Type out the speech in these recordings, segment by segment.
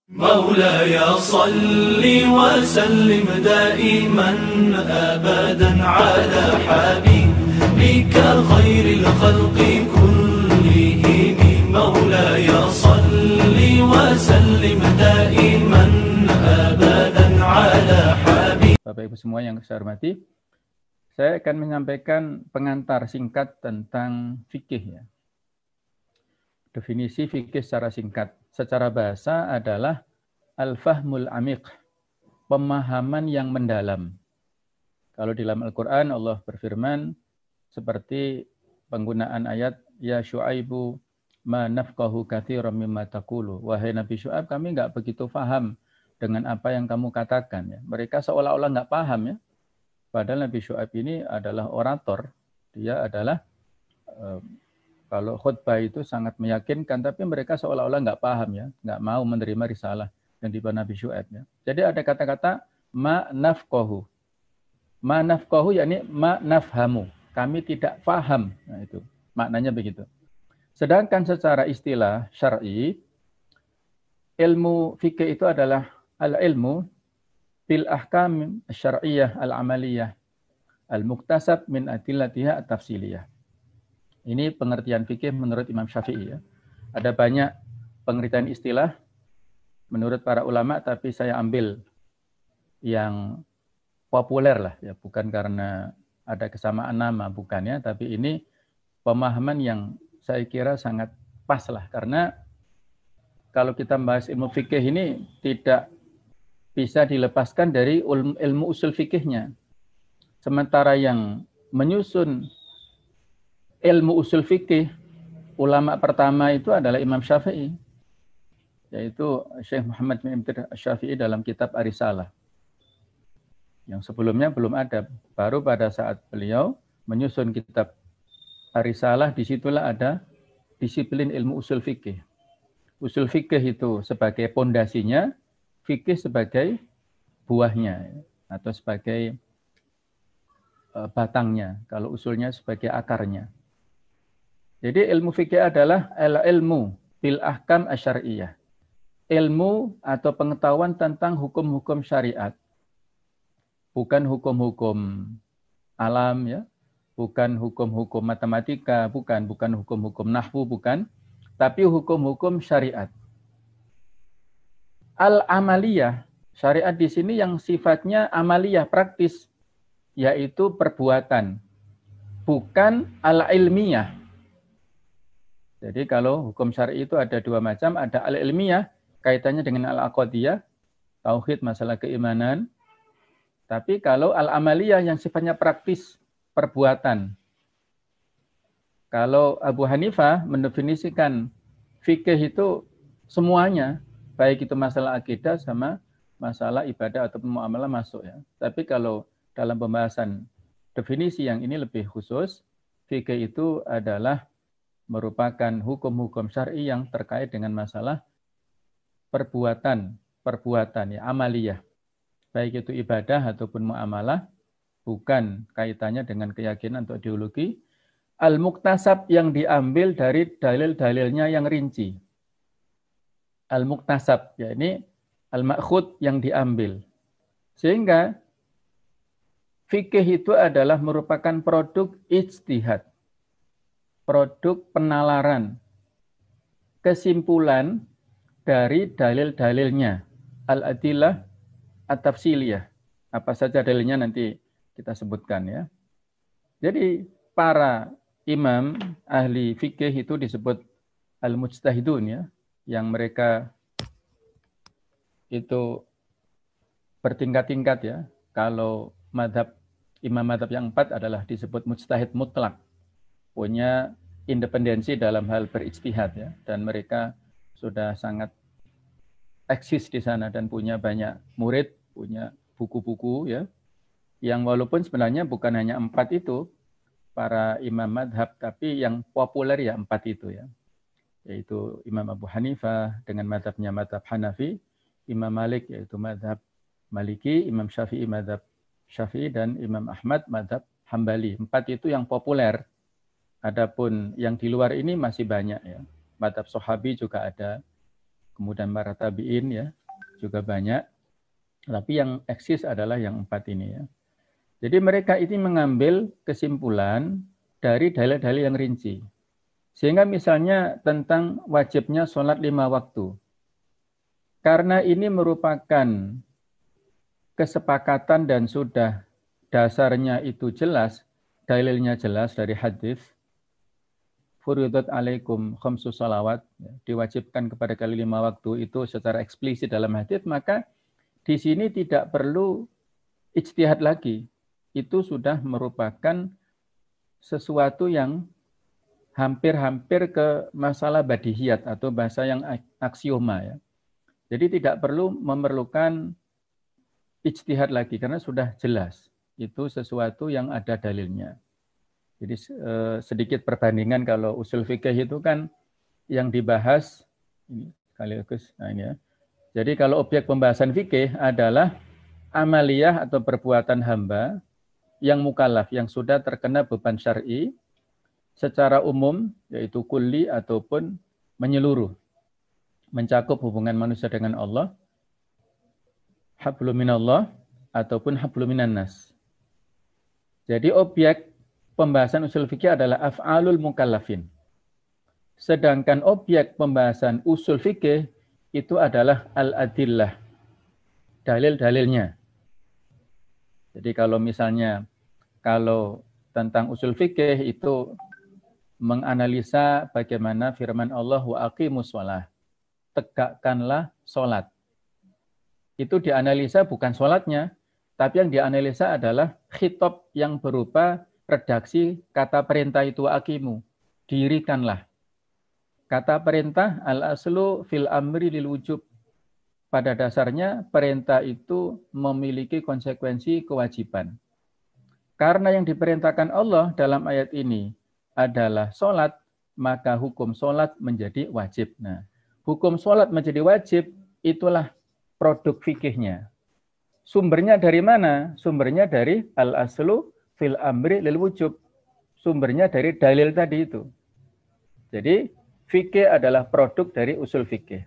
مولاي صل وسلم دائما أبدا على حبيبك خير الخلق كلهم مولاي صل وسلم دائما أبدا على حبيبك. Bapak Ibu semua yang saya hormati, saya akan menyampaikan pengantar singkat tentang fikih ya. Definisi fikih secara singkat, secara bahasa adalah al-fahmul amiq, pemahaman yang mendalam. Kalau di dalam Al-Quran Allah berfirman seperti penggunaan ayat ya Syu'aibu ma nafqahu katsiran mimma taqulu. Wahai Nabi Syu'aib, kami enggak begitu paham dengan apa yang kamu katakan ya. Mereka seolah-olah enggak paham ya. Padahal Nabi Syu'aib ini adalah orator. Dia adalah kalau khutbah itu sangat meyakinkan, tapi mereka seolah-olah nggak paham ya, nggak mau menerima risalah yang dibawa Nabi Syu'aib ya. Jadi ada kata-kata ma nafqahu. Ma nafqahu yakni ma nafhamu. Kami tidak paham. Nah itu maknanya begitu. Sedangkan secara istilah syar'i, ilmu fikih itu adalah al-ilmu bil ahkam syar'iyyah al-amaliyah al-muktasab min adillatiha at-tafsiliyah. Ini pengertian fikih menurut Imam Syafi'i ya. Ada banyak pengertian istilah menurut para ulama, tapi saya ambil yang populer lah ya, bukan karena ada kesamaan nama, bukan ya, tapi ini pemahaman yang saya kira sangat pas lah, karena kalau kita membahas ilmu fikih ini tidak bisa dilepaskan dari ilmu usul fikihnya. Sementara yang menyusun ilmu usul fikih, ulama pertama itu adalah Imam Syafi'i, yaitu Syekh Muhammad bin Imtir Asy-Syafi'i dalam kitab Ar-Risalah. Yang sebelumnya belum ada, baru pada saat beliau menyusun kitab Ar-Risalah, disitulah ada disiplin ilmu usul fikih. Usul fikih itu sebagai pondasinya, fikih sebagai buahnya atau sebagai batangnya, kalau usulnya sebagai akarnya. Jadi ilmu fikih adalah ilmu bil ahkam asyariyah. Ilmu atau pengetahuan tentang hukum-hukum syariat. Bukan hukum-hukum alam ya, bukan hukum-hukum matematika, bukan hukum-hukum nahwu, bukan, tapi hukum-hukum syariat. Al-amaliyah, syariat di sini yang sifatnya amaliyah, praktis, yaitu perbuatan. Bukan al-ilmiyah. Jadi kalau hukum syar'i itu ada dua macam, ada al-ilmiyah, kaitannya dengan al-aqadiyah, tauhid, masalah keimanan. Tapi kalau al-amaliyah yang sifatnya praktis, perbuatan. Kalau Abu Hanifah mendefinisikan fikih itu semuanya, baik itu masalah akidah sama masalah ibadah atau muamalah masuk ya. Tapi kalau dalam pembahasan definisi yang ini lebih khusus, fikih itu adalah merupakan hukum-hukum syar'i yang terkait dengan masalah perbuatan ya, amaliyah. Baik itu ibadah ataupun muamalah, bukan kaitannya dengan keyakinan atau ideologi. Al-muktasab yang diambil dari dalil-dalilnya yang rinci. Al-muktasab, ya ini al-ma'khud yang diambil. Sehingga fikih itu adalah merupakan produk ijtihad. Produk penalaran, kesimpulan dari dalil-dalilnya, al-adillah at-tafsiliyah. Apa saja dalilnya nanti kita sebutkan ya. Jadi para imam ahli fikih itu disebut al-mujtahidun ya, yang mereka itu bertingkat-tingkat ya. Kalau imam madhab yang 4 adalah disebut mujtahid mutlak, punya independensi dalam hal berijtihad ya, dan mereka sudah sangat eksis di sana dan punya banyak murid, punya buku-buku ya, yang walaupun sebenarnya bukan hanya 4 itu para imam madhab, tapi yang populer ya 4 itu ya, yaitu Imam Abu Hanifah dengan madhabnya madhab Hanafi, Imam Malik yaitu madhab Maliki, Imam Syafi'i madhab Syafi'i, dan Imam Ahmad madhab Hambali. 4 itu yang populer. Adapun yang di luar ini masih banyak ya. Madhab Sahabi juga ada, kemudian para tabi'in ya, juga banyak. Tapi yang eksis adalah yang 4 ini ya. Jadi mereka ini mengambil kesimpulan dari dalil-dalil yang rinci. Sehingga misalnya tentang wajibnya sholat 5 waktu. Karena ini merupakan kesepakatan dan sudah dasarnya itu jelas, dalilnya jelas dari hadis, furidat alaikum khamsu salawat, diwajibkan kepada kalian 5 waktu itu secara eksplisit dalam hadis, maka di sini tidak perlu ijtihad lagi. Itu sudah merupakan sesuatu yang hampir-hampir ke masalah badihiyat atau bahasa yang aksioma ya. Jadi tidak perlu memerlukan ijtihad lagi karena sudah jelas itu sesuatu yang ada dalilnya. Jadi sedikit perbandingan kalau usul fikih itu kan yang dibahas ini sekaligus nah ini ya. Jadi kalau objek pembahasan fikih adalah amaliyah atau perbuatan hamba yang mukallaf yang sudah terkena beban syar'i secara umum yaitu kulli ataupun menyeluruh mencakup hubungan manusia dengan Allah, hablum minallah ataupun hablum minan nas. Jadi objek pembahasan usul fikih adalah af'alul mukallafin. Sedangkan objek pembahasan usul fikih itu adalah al-adillah, dalil-dalilnya. Jadi kalau misalnya kalau tentang usul fikih itu menganalisa bagaimana firman Allah wa aqimus shalah, tegakkanlah sholat. Itu dianalisa bukan sholatnya, tapi yang dianalisa adalah khitab yang berupa redaksi kata perintah itu aqimu, dirikanlah. Kata perintah al-aslu fil amri lil wujub. Pada dasarnya perintah itu memiliki konsekuensi kewajiban. Karena yang diperintahkan Allah dalam ayat ini adalah sholat, maka hukum sholat menjadi wajib. Nah, hukum sholat menjadi wajib, itulah produk fikihnya. Sumbernya dari mana? Sumbernya dari al-aslu fil amri lil wujub. Sumbernya dari dalil tadi itu. Jadi, fikih adalah produk dari usul fikih.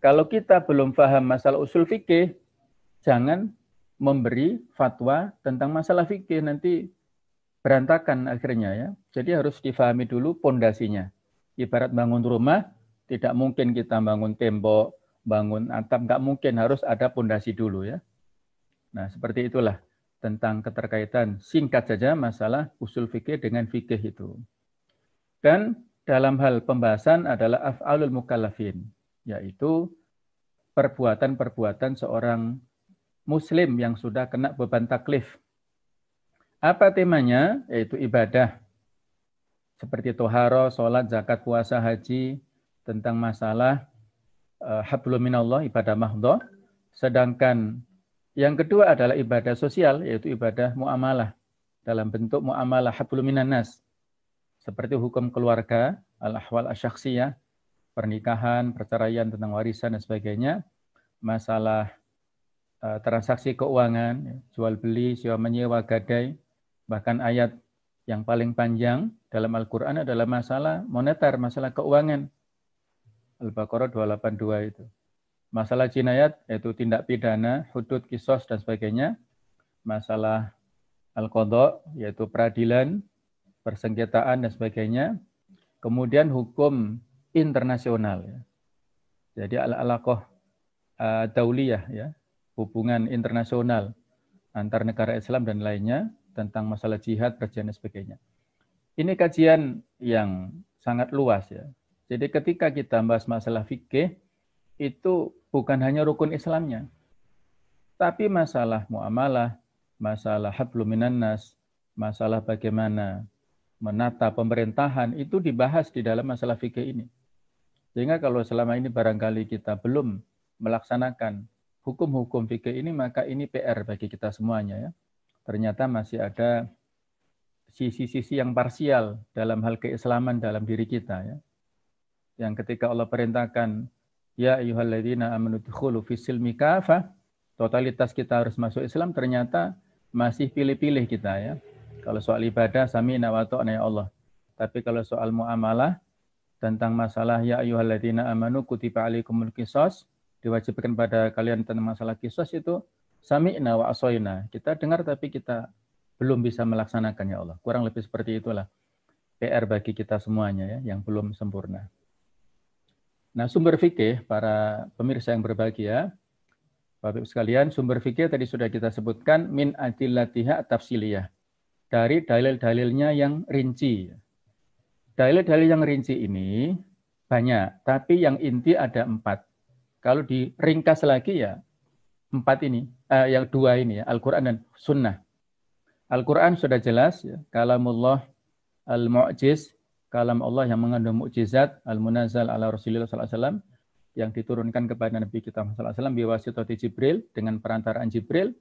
Kalau kita belum paham masalah usul fikih, jangan memberi fatwa tentang masalah fikih, nanti berantakan akhirnya ya. Jadi harus difahami dulu pondasinya. Ibarat bangun rumah, tidak mungkin kita bangun tembok, bangun atap, nggak mungkin, harus ada pondasi dulu ya. Nah, seperti itulah tentang keterkaitan singkat saja masalah usul fikih dengan fikih itu. Dan dalam hal pembahasan adalah af'alul mukallafin, yaitu perbuatan-perbuatan seorang muslim yang sudah kena beban taklif. Apa temanya? Yaitu ibadah. Seperti toharo, sholat, zakat, puasa, haji, tentang masalah hablum minallah, ibadah mahdhah. Sedangkan yang kedua adalah ibadah sosial, yaitu ibadah muamalah. Dalam bentuk muamalah hablum minan nas. Seperti hukum keluarga, al-ahwal asyakhsiyah, pernikahan, perceraian tentang warisan dan sebagainya, masalah transaksi keuangan, jual beli, sewa menyewa, gadai, bahkan ayat yang paling panjang dalam Al-Quran adalah masalah moneter, masalah keuangan. Al-Baqarah 282 itu. Masalah jinayat, yaitu tindak pidana, hudud, kisos, dan sebagainya. Masalah al-qadha, yaitu peradilan, persengketaan, dan sebagainya. Kemudian hukum internasional. Ya. Jadi al-alaqah dauliyah, ya, hubungan internasional antar negara Islam dan lainnya, tentang masalah jihad, perjanjian, dan sebagainya. Ini kajian yang sangat luas ya. Jadi ketika kita bahas masalah fikih, itu bukan hanya rukun Islamnya, tapi masalah muamalah, masalah hablum minan nas, masalah bagaimana menata pemerintahan, itu dibahas di dalam masalah fikih ini. Sehingga kalau selama ini barangkali kita belum melaksanakan hukum-hukum fikih ini, maka ini PR bagi kita semuanya ya. Ternyata masih ada sisi-sisi yang parsial dalam hal keislaman dalam diri kita ya. Yang ketika Allah perintahkan ya ayyuhalladzina amanu dkhulu fis-silmi kafah, totalitas kita harus masuk Islam, ternyata masih pilih-pilih kita ya. Kalau soal ibadah sami'na wa ata'na ya Allah. Tapi kalau soal muamalah, tentang masalah ya ayyuhalladzina amanu kutiba alaikumul qisas, diwajibkan pada kalian tentang masalah qisas itu sami'na wa asoina. Kita dengar tapi kita belum bisa melaksanakan ya Allah. Kurang lebih seperti itulah PR bagi kita semuanya ya, yang belum sempurna. Nah, sumber fikih para pemirsa yang berbahagia, Bapak Ibu sekalian, sumber fikih tadi sudah kita sebutkan min adillatiha tafsiliyah. Dari dalil-dalilnya yang rinci. Dalil-dalil yang rinci ini banyak, tapi yang inti ada 4. Kalau diringkas lagi ya 4 ini, yang 2 ini ya, Al-Quran dan Sunnah. Al-Quran sudah jelas, ya, kalamullah al-mu'jiz, kalam Allah yang mengandung mukjizat, al-munazzal ala Rasulullah SAW, yang diturunkan kepada Nabi kita Muhammad SAW, biwasitati Jibril, dengan perantaraan Jibril,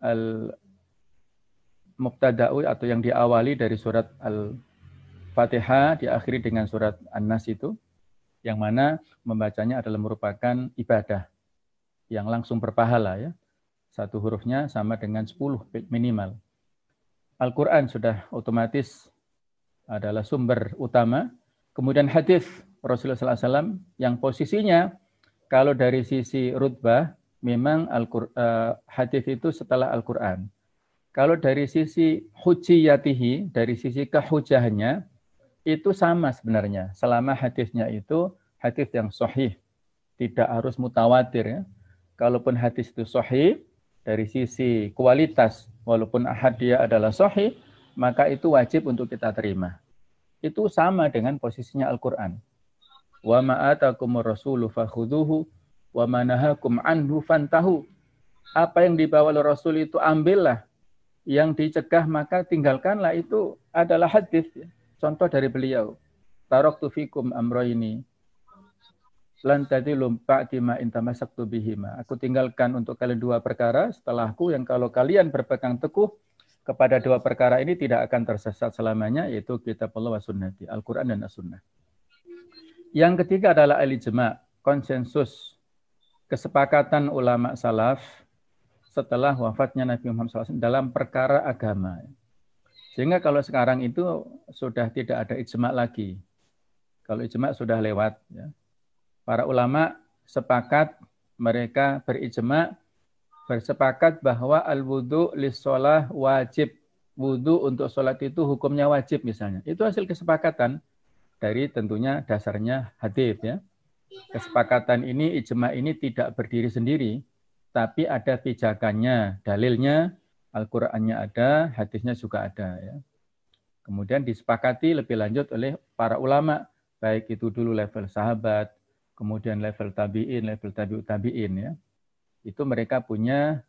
al-muqtada'u atau yang diawali dari surat Al-Fatihah, diakhiri dengan surat An-Nas itu, yang mana membacanya adalah merupakan ibadah yang langsung berpahala ya. Satu hurufnya sama dengan 10 minimal. Al-Quran sudah otomatis adalah sumber utama. Kemudian hadis Rasulullah SAW yang posisinya kalau dari sisi rutbah memang hadis itu setelah Al-Quran. Kalau dari sisi hujiyatihi, dari sisi kehujahannya, itu sama sebenarnya. Selama hadisnya itu hadis yang sahih, tidak harus mutawatir ya. Kalaupun hadis itu sahih, dari sisi kualitas, walaupun ahad dia adalah sahih, maka itu wajib untuk kita terima. Itu sama dengan posisinya Al-Quran. Wa ma'atakumur rasulu fakhuduhu, wa manahakum anhu fantahu. Apa yang dibawa oleh Rasul itu ambillah, yang dicegah maka tinggalkanlah, itu adalah hadis. Contoh dari beliau, taraktu fikum amrayni lan tadilum ba'di ma in tamassaktu bihima. Aku tinggalkan untuk kalian 2 perkara setelahku yang kalau kalian berpegang teguh kepada 2 perkara ini tidak akan tersesat selamanya, yaitu kitab Allah wa sunnati, Al-Quran dan As-Sunnah. Yang ketiga adalah al-ijma', konsensus, kesepakatan ulama salaf setelah wafatnya Nabi Muhammad SAW dalam perkara agama. Sehingga kalau sekarang itu sudah tidak ada ijma' lagi. Kalau ijma' sudah lewat. Ya. Para ulama sepakat, mereka berijma', bersepakat bahwa al-wudu lis-sholah wajib. Wudu untuk sholat itu hukumnya wajib misalnya. Itu hasil kesepakatan dari tentunya dasarnya hadis. Ya. Kesepakatan ini, ijma' ini tidak berdiri sendiri, tapi ada pijakannya, dalilnya, Al-Qur'annya ada, hadisnya juga ada ya. Kemudian disepakati lebih lanjut oleh para ulama, baik itu dulu level sahabat, kemudian level tabi'in, level tabi'ut tabi'in ya. Itu mereka punya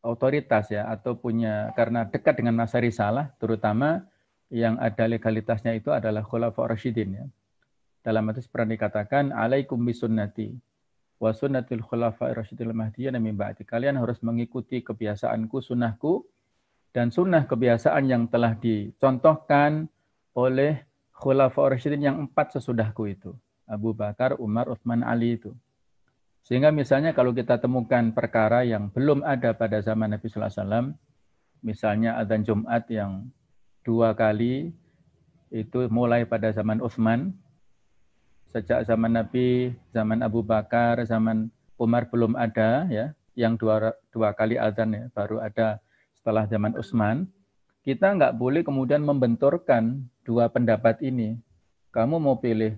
otoritas ya, atau punya, karena dekat dengan masa risalah, terutama yang ada legalitasnya itu adalah khulafa rasyidin ya. Dalam hadis pernah dikatakan, alaikum bisunnati wa sunnatul khulafa rasyidil mahdiyyin min ba'di. Kalian harus mengikuti kebiasaanku, sunnahku, dan sunnah kebiasaan yang telah dicontohkan oleh khulafa rasyidin yang 4 sesudahku itu. Abu Bakar, Umar, Utsman, Ali itu. Sehingga misalnya kalau kita temukan perkara yang belum ada pada zaman Nabi sallallahu alaihi wasallam, misalnya adzan Jumat yang 2 kali itu mulai pada zaman Utsman. Sejak zaman Nabi, zaman Abu Bakar, zaman Umar belum ada ya, yang dua kali adzan ya, baru ada setelah zaman Utsman. Kita nggak boleh kemudian membenturkan 2 pendapat ini. Kamu mau pilih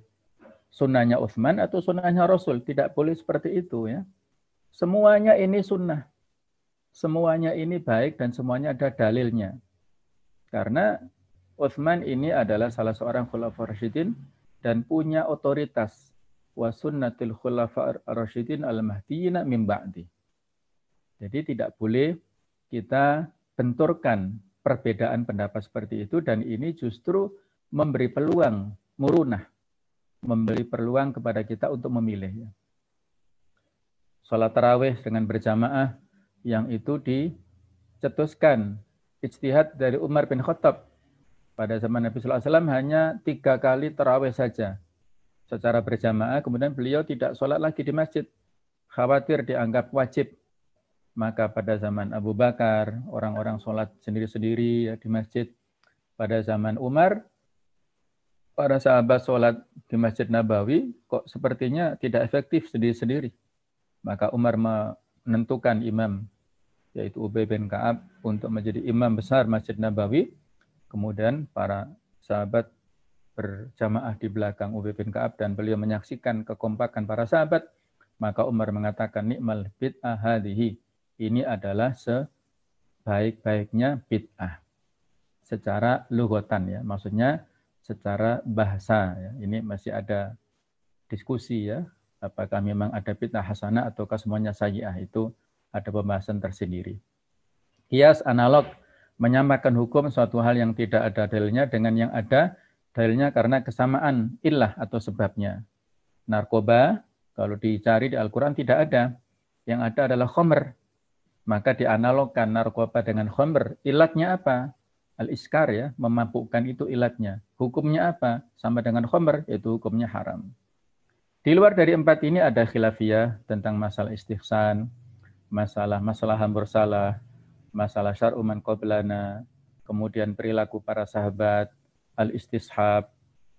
sunnahnya Utsman atau sunnahnya Rasul? Tidak boleh seperti itu ya. Semuanya ini sunnah. Semuanya ini baik dan semuanya ada dalilnya. Karena Utsman ini adalah salah seorang khulafaur rasyidin dan punya otoritas. Wa sunnatul khulafaur rasyidin al-mahdiyyin min ba'di. Jadi tidak boleh kita benturkan perbedaan pendapat seperti itu, dan ini justru memberi peluang murunah, memberi peluang kepada kita untuk memilih. Salat tarawih dengan berjamaah yang itu dicetuskan ijtihad dari Umar bin Khattab. Pada zaman Nabi sallallahu alaihi wasallam hanya 3 kali tarawih saja secara berjamaah, kemudian beliau tidak sholat lagi di masjid, khawatir dianggap wajib. Maka pada zaman Abu Bakar, orang-orang sholat sendiri-sendiri ya, di masjid. Pada zaman Umar, para sahabat sholat di Masjid Nabawi kok sepertinya tidak efektif sendiri-sendiri. Maka Umar menentukan imam, yaitu Ubay bin Ka'ab, untuk menjadi imam besar Masjid Nabawi. Kemudian para sahabat berjamaah di belakang Ubay bin Ka'ab dan beliau menyaksikan kekompakan para sahabat. Maka Umar mengatakan, ni'mal bid'ah hadhihi. Ini adalah sebaik-baiknya bid'ah. Secara lughatan ya, maksudnya secara bahasa ya. Ini masih ada diskusi ya, apakah memang ada bid'ah hasanah ataukah semuanya sayyi'ah, itu ada pembahasan tersendiri. Qiyas analog, menyamakan hukum suatu hal yang tidak ada dalilnya dengan yang ada dalilnya karena kesamaan illah atau sebabnya. Narkoba kalau dicari di Al-Quran tidak ada, yang ada adalah khamr, maka dianalogkan narkoba dengan khamr. Ilatnya apa? Al-iskar ya, memabukkan itu ilatnya. Hukumnya apa? Sama dengan khamr, yaitu hukumnya haram. Di luar dari empat ini ada khilafiyah tentang masalah istihsan, masalah mursalah, masalah syar'u man qablana, kemudian perilaku para sahabat, al-istishab,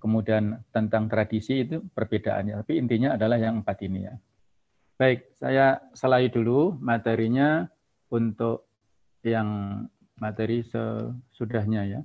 kemudian tentang tradisi, itu perbedaannya. Tapi intinya adalah yang empat ini ya. Baik, saya selai dulu materinya untuk yang materi sesudahnya ya.